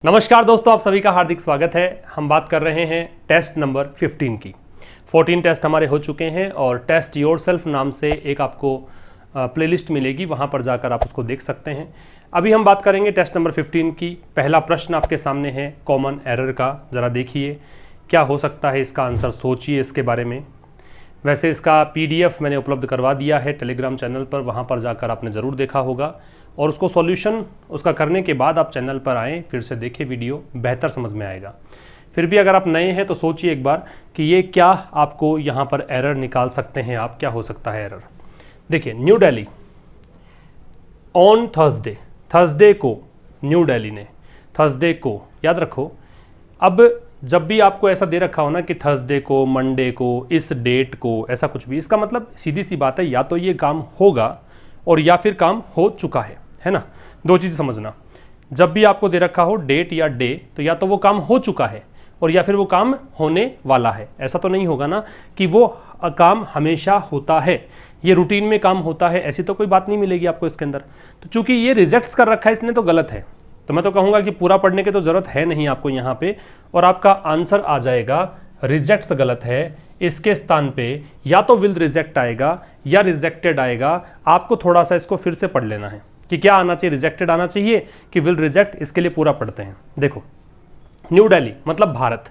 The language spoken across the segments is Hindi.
नमस्कार दोस्तों, आप सभी का हार्दिक स्वागत है। हम बात कर रहे हैं टेस्ट नंबर 15 की। 14 टेस्ट हमारे हो चुके हैं और टेस्ट योरसेल्फ नाम से एक आपको प्लेलिस्ट मिलेगी, वहां पर जाकर आप उसको देख सकते हैं। अभी हम बात करेंगे टेस्ट नंबर 15 की। पहला प्रश्न आपके सामने है कॉमन एरर का। ज़रा देखिए क्या हो सकता है इसका आंसर, सोचिए इसके बारे में। वैसे इसका PDF मैंने उपलब्ध करवा दिया है टेलीग्राम चैनल पर, वहाँ पर जाकर आपने ज़रूर देखा होगा और उसको सॉल्यूशन उसका करने के बाद आप चैनल पर आएँ, फिर से देखें वीडियो, बेहतर समझ में आएगा। फिर भी अगर आप नए हैं तो सोचिए एक बार कि ये क्या आपको यहाँ पर एरर निकाल सकते हैं आप, क्या हो सकता है एरर। देखिए, न्यू दिल्ली ऑन थर्सडे को, न्यू दिल्ली ने थर्सडे को, याद रखो। अब जब भी आपको ऐसा दे रखा हो ना कि थर्सडे को, मंडे को, इस डेट को, ऐसा कुछ भी, इसका मतलब सीधी सी बात है, या तो ये काम होगा और या फिर काम हो चुका है ना। दो चीज़ समझना, जब भी आपको दे रखा हो डेट या डे, तो या तो वो काम हो चुका है और या फिर वो काम होने वाला है। ऐसा तो नहीं होगा ना कि वो काम हमेशा होता है, ये रूटीन में काम होता है, ऐसी तो कोई बात नहीं मिलेगी आपको इसके अंदर। तो चूंकि ये रिजेक्ट्स कर रखा है इसने, तो गलत है। तो मैं तो कहूँगा कि पूरा पढ़ने की तो ज़रूरत है नहीं आपको यहाँ पे, और आपका आंसर आ जाएगा रिजेक्ट्स गलत है। इसके स्थान पे या तो विल रिजेक्ट आएगा या रिजेक्टेड आएगा। आपको थोड़ा सा इसको फिर से पढ़ लेना है कि क्या आना चाहिए, रिजेक्टेड आना चाहिए कि विल रिजेक्ट। इसके लिए पूरा पढ़ते हैं। देखो, न्यू दिल्ली मतलब भारत,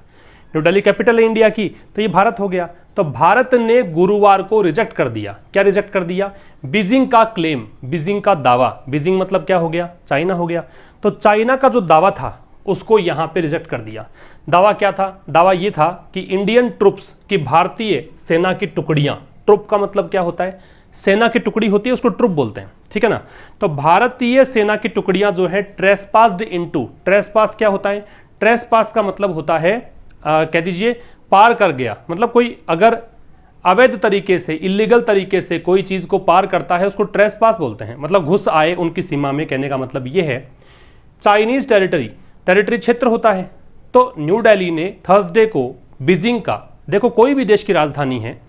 न्यू दिल्ली कैपिटल है इंडिया की, तो ये भारत हो गया। तो भारत ने गुरुवार को रिजेक्ट कर दिया। क्या रिजेक्ट कर दिया? बीजिंग का क्लेम, बीजिंग का दावा। बीजिंग मतलब क्या हो गया? चाइना हो गया। तो चाइना का जो दावा था उसको यहां पे रिजेक्ट कर दिया। दावा क्या था? दावा ये था कि इंडियन ट्रुप्स की, भारतीय सेना की टुकड़ियां, ट्रुप का मतलब क्या होता है? सेना की टुकड़ी होती है, उसको ट्रुप बोलते हैं, ठीक है ना। तो भारतीय सेना की टुकड़ियां जो है ट्रेसपास्ड इनटू, ट्रेसपास क्या होता है? ट्रेसपास का मतलब होता है कह दीजिए पार कर गया, मतलब कोई अगर अवैध तरीके से, इलीगल तरीके से कोई चीज को पार करता है उसको ट्रेसपास बोलते हैं, मतलब घुस आए उनकी सीमा में। कहने का मतलब ये है चाइनीज टेरिटरी क्षेत्र होता है। तो न्यू दिल्ली ने थर्सडे को बीजिंग का, देखो कोई भी देश की राजधानी है,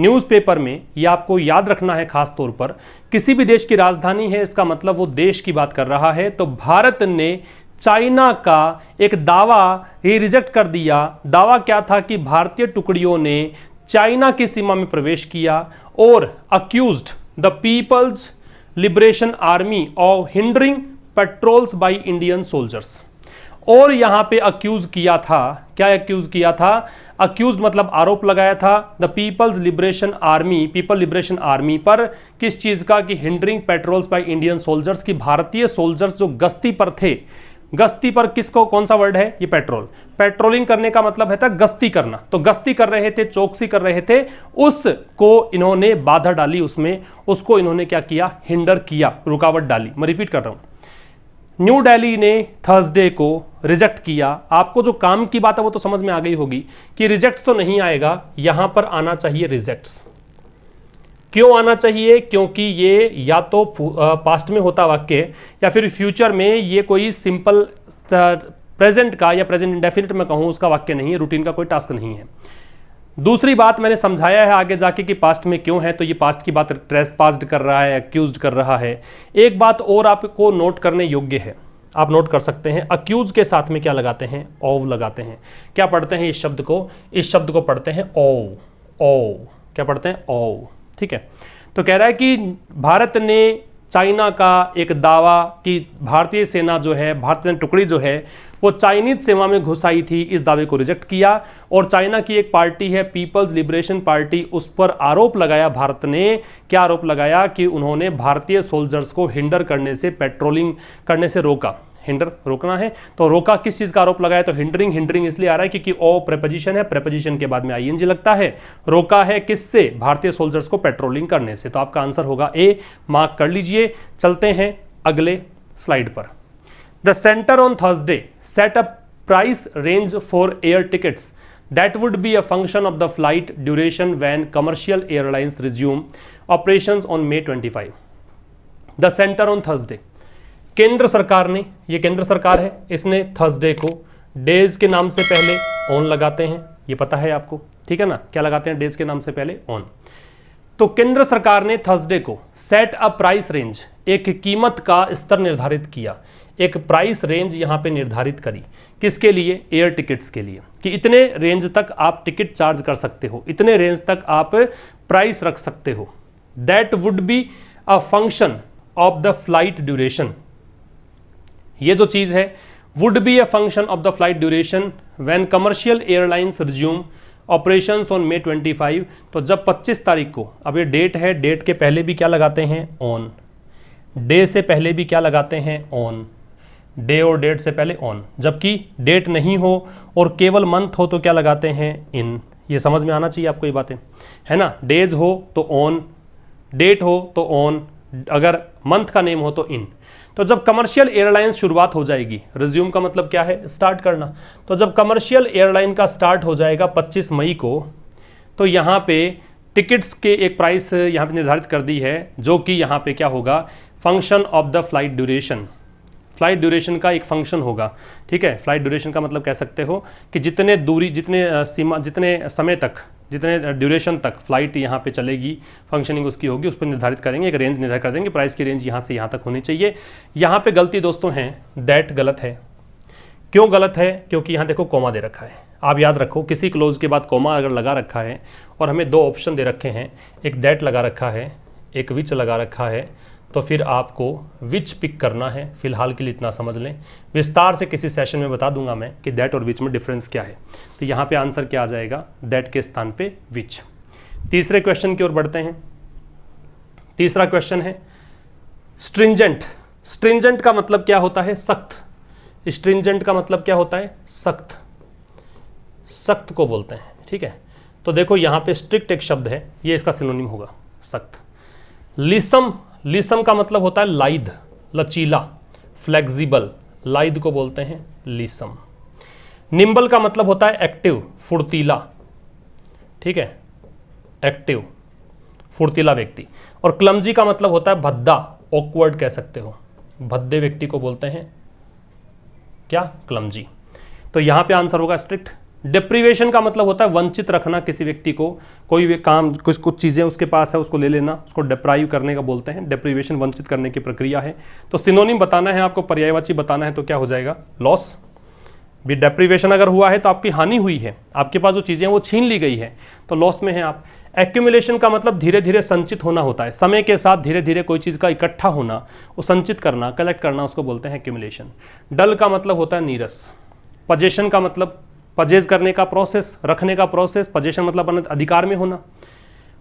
न्यूज़पेपर में ये आपको याद रखना है खास तौर पर, किसी भी देश की राजधानी है इसका मतलब वो देश की बात कर रहा है। तो भारत ने चाइना का एक दावा ये रिजेक्ट कर दिया। दावा क्या था कि भारतीय टुकड़ियों ने चाइना की सीमा में प्रवेश किया और accused the People's Liberation Army of hindering patrols by Indian soldiers. और यहां पे अक्यूज किया था, क्या अक्यूज किया था? अक्यूज मतलब आरोप लगाया था the People's Liberation Army, People Liberation Army पर, किस चीज का? कि hindering patrols by Indian soldiers, की भारतीय सोल्जर्स जो गश्ती पर थे, गश्ती पर किसको, कौन सा वर्ड है ये? पेट्रोल। पेट्रोलिंग करने का मतलब है था गश्ती करना। तो गश्ती कर रहे थे, चौकसी कर रहे थे, उसको इन्होंने बाधा डाली, उसमें उसको इन्होंने क्या किया? हिंडर किया, रुकावट डाली। मैं रिपीट कर रहा हूं, न्यू दिल्ली ने थर्सडे को रिजेक्ट किया। आपको जो काम की बात है वो तो समझ में आ गई होगी कि रिजेक्ट्स तो नहीं आएगा, यहां पर आना चाहिए रिजेक्ट्स। क्यों आना चाहिए? क्योंकि ये या तो पास्ट में होता वाक्य या फिर फ्यूचर में, ये कोई सिंपल प्रेजेंट का या प्रेजेंट इंडेफिनिट में कहूं उसका वाक्य नहीं है, रूटीन का कोई टास्क नहीं है। दूसरी बात मैंने समझाया है आगे जाके कि पास्ट में क्यों है, तो ये पास्ट की बात ट्रेसपास्ड कर रहा है, अक्यूज्ड कर रहा है। एक बात और आपको नोट करने योग्य है, आप नोट कर सकते हैं, अक्यूज के साथ में क्या लगाते हैं? ऑव लगाते हैं। क्या पढ़ते हैं इस शब्द को? इस शब्द को पढ़ते हैं ऑव। ऑव क्या पढ़ते हैं? ऑव, ठीक है। तो कह रहा है कि भारत ने चाइना का एक दावा कि भारतीय सेना जो है, भारतीय टुकड़ी जो है वो चाइनीज सेना में घुस आई थी, इस दावे को रिजेक्ट किया। और चाइना की एक पार्टी है पीपल्स लिबरेशन पार्टी, उस पर आरोप लगाया भारत ने। क्या आरोप लगाया? कि उन्होंने भारतीय सोल्जर्स को हिंडर करने से, पेट्रोलिंग करने से रोका। हिंडर रोकना है तो रोका, किस चीज का आरोप लगाया? तो हिंडरिंग। हिंडरिंग इसलिए आ रहा है क्योंकि ओ प्रेपोजिशन है, प्रेपोजिशन के बाद में आईएनजी लगता है। रोका है किससे? भारतीय सोल्जर्स को पेट्रोलिंग करने से। तो आपका आंसर होगा ए, मार्क कर लीजिए। चलते हैं अगले स्लाइड पर। The centre on Thursday set a price range for air tickets that would be a function of the flight duration when commercial airlines resume operations on May 25। The centre on Thursday, केंद्र सरकार ने, ये केंद्र सरकार है, इसने थर्सडे को डेज के नाम से पहले ऑन लगाते हैं, ये पता है आपको, ठीक है ना। क्या लगाते हैं डेज के नाम से पहले? ऑन। तो केंद्र सरकार ने थर्सडे को सेट अ प्राइस रेंज, एक कीमत का स्तर निर्धारित किया। एक प्राइस रेंज यहाँ पे निर्धारित करी। किसके लिए? एयर टिकट्स के लिए, कि इतने रेंज तक आप टिकट चार्ज कर सकते हो, इतने रेंज तक आप प्राइस रख सकते हो। That would be a function of the flight duration. ये जो चीज है would be a function of the flight duration when commercial airlines resume operations on May 25। तो जब 25 तारीख को, अब ये डेट है, डेट के पहले भी क्या लगाते हैं? ऑन। डे से पहले भी क्या लगाते हैं? ऑन। डे और डेट से पहले ऑन। जबकि डेट नहीं हो और केवल मंथ हो तो क्या लगाते हैं? इन। ये समझ में आना चाहिए आपको ये बातें, है ना। डेज हो तो ऑन, डेट हो तो ऑन, अगर मंथ का नेम हो तो इन। तो जब कमर्शियल एयरलाइंस शुरुआत हो जाएगी, रिज्यूम का मतलब क्या है? स्टार्ट करना। तो जब कमर्शियल एयरलाइन का स्टार्ट हो जाएगा 25 मई को, तो यहाँ पे टिकट्स के एक प्राइस यहाँ पे निर्धारित कर दी है, जो कि यहाँ पे क्या होगा? Function of the flight duration. Flight duration का एक फंक्शन होगा, ठीक है। फ्लाइट ड्यूरेशन का मतलब कह सकते हो कि जितने दूरी, जितने सीमा, जितने समय तक, जितने ड्यूरेशन तक फ्लाइट यहाँ पे चलेगी, फंक्शनिंग उसकी होगी, उस पर निर्धारित करेंगे, एक रेंज निर्धारित कर देंगे। प्राइस की रेंज यहाँ से यहाँ तक होनी चाहिए। यहाँ पे गलती दोस्तों है, दैट गलत है। क्यों गलत है? क्योंकि यहाँ देखो कॉमा दे रखा है। आप याद रखो, किसी क्लोज के बाद कॉमा अगर लगा रखा है और हमें दो ऑप्शन दे रखे हैं, एक दैट लगा रखा है, एक विच लगा रखा है, तो फिर आपको विच पिक करना है। फिलहाल के लिए इतना समझ लें, विस्तार से किसी सेशन में बता दूंगा मैं कि दैट और विच में डिफरेंस क्या है। तो यहाँ पे आंसर क्या आ जाएगा? दैट के स्थान पे विच। तीसरे क्वेश्चन की ओर बढ़ते हैं। तीसरा क्वेश्चन है स्ट्रिंजेंट। स्ट्रिंजेंट का मतलब क्या होता है? सख्त। स्ट्रिंजेंट का मतलब क्या होता है? सख्त। सख्त को बोलते हैं, ठीक है। तो देखो यहाँ पे स्ट्रिक्ट एक शब्द है, ये इसका सिनोनिम होगा सख्त। लिसम, लिसम का मतलब होता है लाइद, लचीला, फ्लेक्सिबल। लाइद को बोलते हैं लिसम। निम्बल का मतलब होता है एक्टिव, फुर्तीला, ठीक है, एक्टिव, फुर्तीला व्यक्ति। और क्लमजी का मतलब होता है भद्दा, ऑकवर्ड कह सकते हो। भद्दे व्यक्ति को बोलते हैं क्या? क्लमजी। तो यहां पे आंसर होगा स्ट्रिक्ट। डिप्रीवेशन का मतलब होता है वंचित रखना किसी व्यक्ति को, कोई भी काम, कुछ चीज़ें उसके पास है उसको ले लेना, उसको डिप्राइव करने का बोलते हैं। डिप्रीवेशन वंचित करने की प्रक्रिया है। तो सिनोनिम बताना है आपको, पर्यायवाची बताना है, तो क्या हो जाएगा? लॉस। भी डिप्रीवेशन अगर हुआ है तो आपकी हानि हुई है, आपके पास जो चीज़ें वो छीन ली गई है, तो लॉस में है आप। एक्यूमुलेशन का मतलब धीरे धीरे संचित होना होता है, समय के साथ धीरे धीरे कोई चीज़ का इकट्ठा होना, वो संचित करना, कलेक्ट करना, उसको बोलते हैं एक्यूमुलेशन। डल का मतलब होता है नीरस। पजेशन का मतलब पजेज करने का प्रोसेस, रखने का प्रोसेस। पजेशन मतलब अपने अधिकार में होना।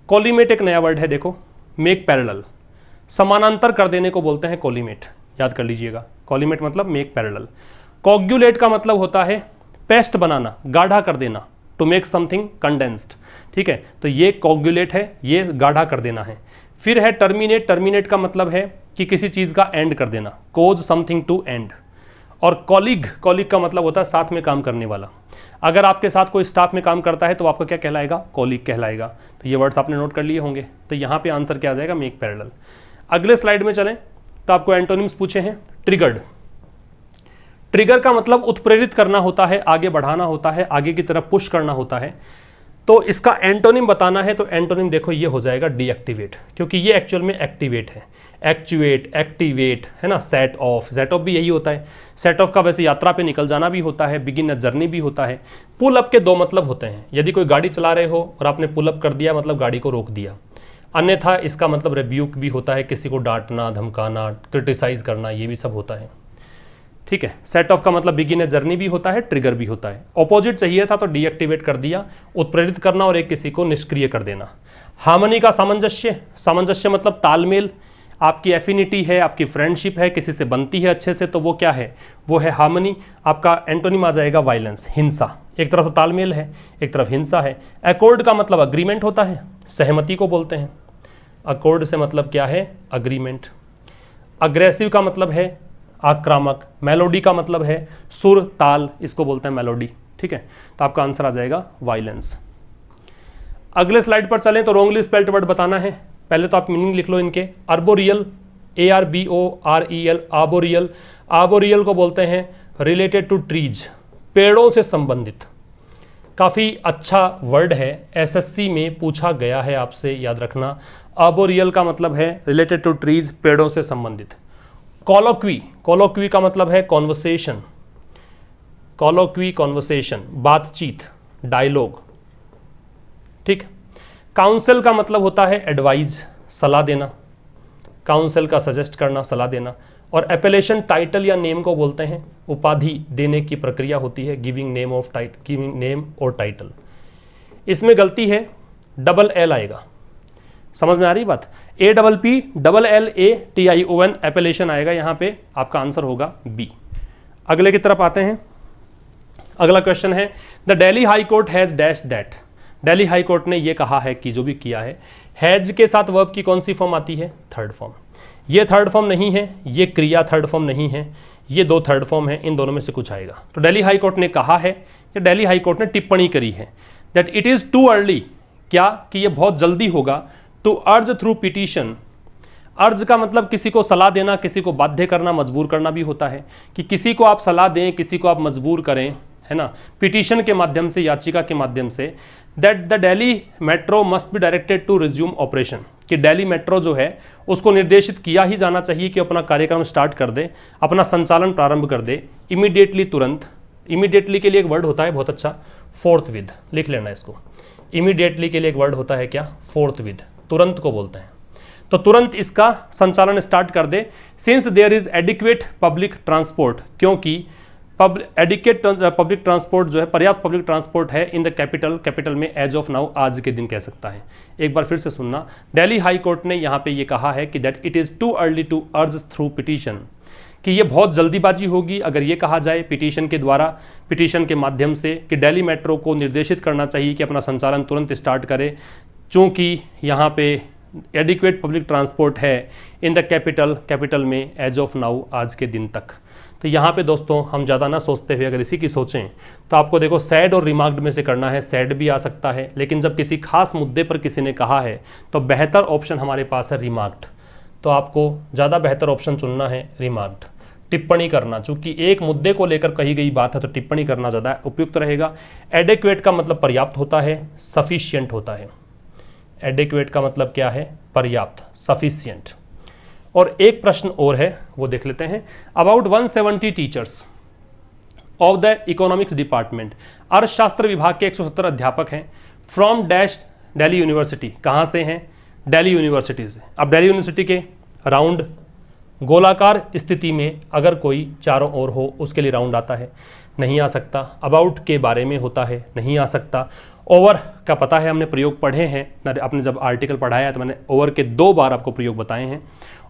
कॉलीमेट एक नया वर्ड है, देखो, मेक पैरेलल, समानांतर कर देने को बोलते हैं कॉलीमेट, याद कर लीजिएगा। कॉलीमेट मतलब मेक पैरेलल। कोगुलेट का मतलब होता है पेस्ट बनाना, गाढ़ा कर देना, टू मेक समथिंग कंडेंस्ड, ठीक है। तो ये कोगुलेट है, ये गाढ़ा कर देना है। फिर है टर्मिनेट। टर्मिनेट का मतलब है कि किसी चीज़ का एंड कर देना, कोज समथिंग टू एंड। और कॉलीग, कॉलीग का मतलब होता है साथ में काम करने वाला। अगर आपके साथ कोई स्टाफ में काम करता है तो आपका क्या कहलाएगा? कॉलीग कहलाएगा। तो ये वर्ड्स आपने नोट कर लिए होंगे। तो यहाँ पे आंसर क्या आ जाएगा? Make parallel. अगले स्लाइड में चलें तो आपको एंटोनिम्स पूछे हैं। ट्रिगर्ड। ट्रिगर का मतलब उत्प्रेरित करना होता है, आगे बढ़ाना होता है, आगे की तरफ पुश करना होता है। तो इसका एंटोनिम बताना है, तो एंटोनिम देखो ये हो जाएगा डीएक्टिवेट, क्योंकि ये एक्चुअल में एक्टिवेट है। एक्चुएट, एक्टिवेट, है ना। सेट ऑफ, सेट ऑफ भी यही होता है। सेट ऑफ का वैसे यात्रा पे निकल जाना भी होता है, बिगिन अ जर्नी भी होता है। पुल अप के दो मतलब होते हैं। यदि कोई गाड़ी चला रहे हो और आपने पुल अप कर दिया, मतलब गाड़ी को रोक दिया। अन्यथा इसका मतलब रिब्यूक भी होता है, किसी को डांटना, धमकाना, क्रिटिसाइज करना, ये भी सब होता है, ठीक है। सेट ऑफ का मतलब बिगिन अ जर्नी भी होता है, ट्रिगर भी होता है। ऑपोजिट चाहिए था तो डीएक्टिवेट कर दिया, उत्प्रेरित करना और एक किसी को निष्क्रिय कर देना। हार्मनी का सामंजस्य। सामंजस्य मतलब तालमेल। आपकी एफिनिटी है, आपकी फ्रेंडशिप है, किसी से बनती है अच्छे से, तो वो क्या है? वो है हार्मनी। आपका एंटोनिम आ जाएगा वायलेंस, हिंसा। एक तरफ तालमेल है, एक तरफ हिंसा है। अकॉर्ड का मतलब अग्रीमेंट होता है, सहमति को बोलते हैं। अकॉर्ड से मतलब क्या है? अग्रीमेंट। अग्रेसिव का मतलब है आक्रामक। मेलोडी का मतलब है सुर, ताल, इसको बोलते हैं मेलोडी, ठीक है। तो आपका आंसर आ जाएगा वायलेंस। अगले स्लाइड पर चलें तो रोंगली स्पेल्ड वर्ड बताना है। पहले तो आप मीनिंग लिख लो इनके। Arboreal, ARBOREL, arboreal. आर्बोरियल को बोलते हैं रिलेटेड टू ट्रीज, पेड़ों से संबंधित। काफ़ी अच्छा वर्ड है, SSC में पूछा गया है आपसे, याद रखना। आर्बोरियल का मतलब है रिलेटेड टू ट्रीज, पेड़ों से संबंधित। कॉलोक्वी, कॉलोक्वी का मतलब है कॉन्वर्सेशन, कॉलोक्वी कॉन्वर्सेशन, बातचीत, डायलॉग, ठीक। काउंसिल का मतलब होता है एडवाइज, सलाह देना, काउंसिल का सजेस्ट करना, सलाह देना। और एपेलेशन टाइटल या नेम को बोलते हैं, उपाधि देने की प्रक्रिया होती है, giving name of title, giving name और टाइटल। इसमें गलती है, डबल एल आएगा, समझ में आ रही बात, APPLLATION एपेलेशन आएगा यहाँ पे, आपका आंसर होगा बी। अगले की तरफ आते हैं। अगला क्वेश्चन है, the Delhi high court has dash that, Delhi high court ने ये कहा है कि, जो भी किया है, हैज के साथ वर्ब की कौन सी फॉर्म आती है, थर्ड फॉर्म। ये थर्ड फॉर्म नहीं है, ये क्रिया थर्ड फॉर्म नहीं है, ये दो थर्ड फॉर्म है, इन दोनों में से कुछ आएगा। तो दिल्ली हाई कोर्ट ने कहा है, या दिल्ली हाई कोर्ट ने टिप्पणी करी है, that it is too early, क्या कि ये बहुत जल्दी होगा, टू अर्ज थ्रू पिटीशन। अर्ज का मतलब किसी को सलाह देना, किसी को बाध्य करना, मजबूर करना भी होता है, कि किसी को आप सलाह दें, किसी को आप मजबूर करें, है ना, पिटीशन के माध्यम से, याचिका के माध्यम से, that the Delhi metro must be directed to resume operation, कि दिल्ली मेट्रो जो है उसको निर्देशित किया ही जाना चाहिए कि अपना कार्यक्रम स्टार्ट कर दे, अपना संचालन प्रारंभ कर दे, इमीडिएटली, तुरंत। इमीडिएटली के लिए एक वर्ड होता है बहुत अच्छा, फोर्थ विद, लिख लेना इसको। इमीडिएटली के लिए एक वर्ड होता है क्या, फोर्थ विद, तुरंत को बोलते हैं। तो तुरंत इसका संचालन स्टार्ट कर दे, since there is adequate public transport, क्योंकि एडिकेट पब्लिक ट्रांसपोर्ट जो है, पर्याप्त पब्लिक ट्रांसपोर्ट है इन द कैपिटल, कैपिटल में एज ऑफ नाउ, आज के दिन कह सकता है। एक बार फिर से सुनना, दिल्ली हाई कोर्ट ने यहाँ पे ये कहा है कि that it is too early to urge through petition, कि ये बहुत जल्दीबाजी होगी अगर ये कहा जाए पिटीशन के द्वारा, पिटीशन के माध्यम से, कि दिल्ली मेट्रो को निर्देशित करना चाहिए कि अपना संचालन तुरंत स्टार्ट करे, चूँकि यहाँ पे एडिक्वेट पब्लिक ट्रांसपोर्ट है इन द कैपिटल, कैपिटल में एज ऑफ नाउ, आज के दिन तक। तो यहाँ पे दोस्तों हम ज़्यादा ना सोचते हुए अगर इसी की सोचें तो आपको देखो सैड और रिमार्क्ड में से करना है, सैड भी आ सकता है, लेकिन जब किसी खास मुद्दे पर किसी ने कहा है तो बेहतर ऑप्शन हमारे पास है रिमार्क्ड। तो आपको ज़्यादा बेहतर ऑप्शन चुनना है रिमार्क्ड, टिप्पणी करना, चूँकि एक मुद्दे को लेकर कही गई बात है तो टिप्पणी करना ज़्यादा उपयुक्त रहेगा। एडेक्वेट का मतलब पर्याप्त होता है, सफिशियंट होता है। एडेक्वेट का मतलब क्या है, पर्याप्त, सफिशियंट। और एक प्रश्न और है, वो देख लेते हैं। About 170 teachers of the economics department, अर्थशास्त्र विभाग के 170 अध्यापक हैं, फ्रॉम डैश दिल्ली यूनिवर्सिटी, कहाँ से हैं, दिल्ली यूनिवर्सिटी से। अब दिल्ली यूनिवर्सिटी के राउंड, गोलाकार स्थिति में अगर कोई चारों ओर हो उसके लिए राउंड आता है, नहीं आ सकता। अबाउट के बारे में होता है, नहीं आ सकता। ओवर का पता है, हमने प्रयोग पढ़े हैं, आपने जब आर्टिकल पढ़ाया है तो मैंने ओवर के 2 बार आपको प्रयोग बताए हैं।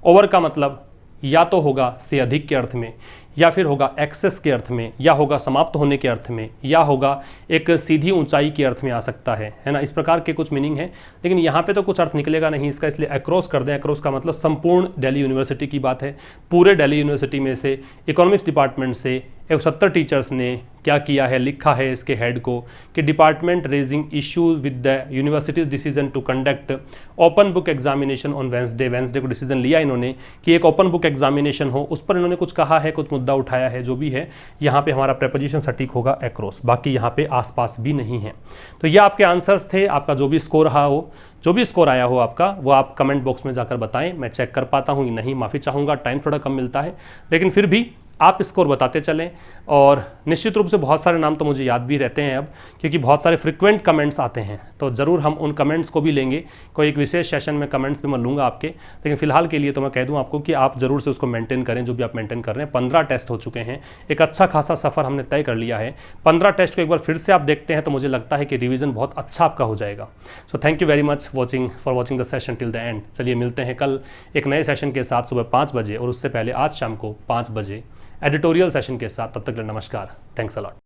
ओवर का मतलब या तो होगा से अधिक के अर्थ में, या फिर होगा एक्सेस के अर्थ में, या होगा समाप्त होने के अर्थ में, या होगा एक सीधी ऊंचाई के अर्थ में आ सकता है ना, इस प्रकार के कुछ मीनिंग है। लेकिन यहाँ पे तो कुछ अर्थ निकलेगा नहीं इसका, इसलिए अक्रॉस कर दें। अक्रॉस का मतलब संपूर्ण दिल्ली यूनिवर्सिटी की बात है, पूरे दिल्ली यूनिवर्सिटी में से इकोनॉमिक्स डिपार्टमेंट से 170 टीचर्स ने क्या किया है, लिखा है इसके हेड को कि department raising issue with the universities decision to conduct open book examination on Wednesday. Wednesday को डिसीजन लिया इन्होंने कि एक ओपन बुक एग्जामिनेशन हो, उस पर इन्होंने कुछ कहा है, कुछ मुद्दा उठाया है, जो भी है। यहाँ पे हमारा प्रेपोजिशन सटीक होगा अक्रॉस, बाकी यहाँ पे आसपास भी नहीं है। तो ये आपके आंसर्स थे। आपका जो भी स्कोर रहा हो, जो भी स्कोर आया हो आपका, वो आप कमेंट बॉक्स में जाकर बताएं। मैं चेक कर पाता हूँ नहीं, माफ़ी चाहूँगा, टाइम थोड़ा कम मिलता है, लेकिन फिर भी आप स्कोर बताते चलें। और निश्चित रूप से बहुत सारे नाम तो मुझे याद भी रहते हैं अब, क्योंकि बहुत सारे फ्रिक्वेंट कमेंट्स आते हैं, तो ज़रूर हम उन कमेंट्स को भी लेंगे। कोई एक विशेष सेशन में कमेंट्स भी मैं लूँगा आपके, लेकिन फिलहाल के लिए तो मैं कह दूँ आपको कि आप ज़रूर से उसको मेंटेन करें, जो भी आप मेंटेन कर रहे हैं। 15 टेस्ट हो चुके हैं, एक अच्छा खासा सफ़र हमने तय कर लिया है। 15 टेस्ट को एक बार फिर से आप देखते हैं तो मुझे लगता है कि रिवीजन बहुत अच्छा आपका हो जाएगा। So thank you very much for watching the session till the end. चलिए मिलते हैं कल एक नए सेशन के साथ सुबह 5 बजे, और उससे पहले आज शाम को 5 बजे एडिटोरियल सेशन के साथ। तब तक नमस्कार, थैंक्स अ लॉट।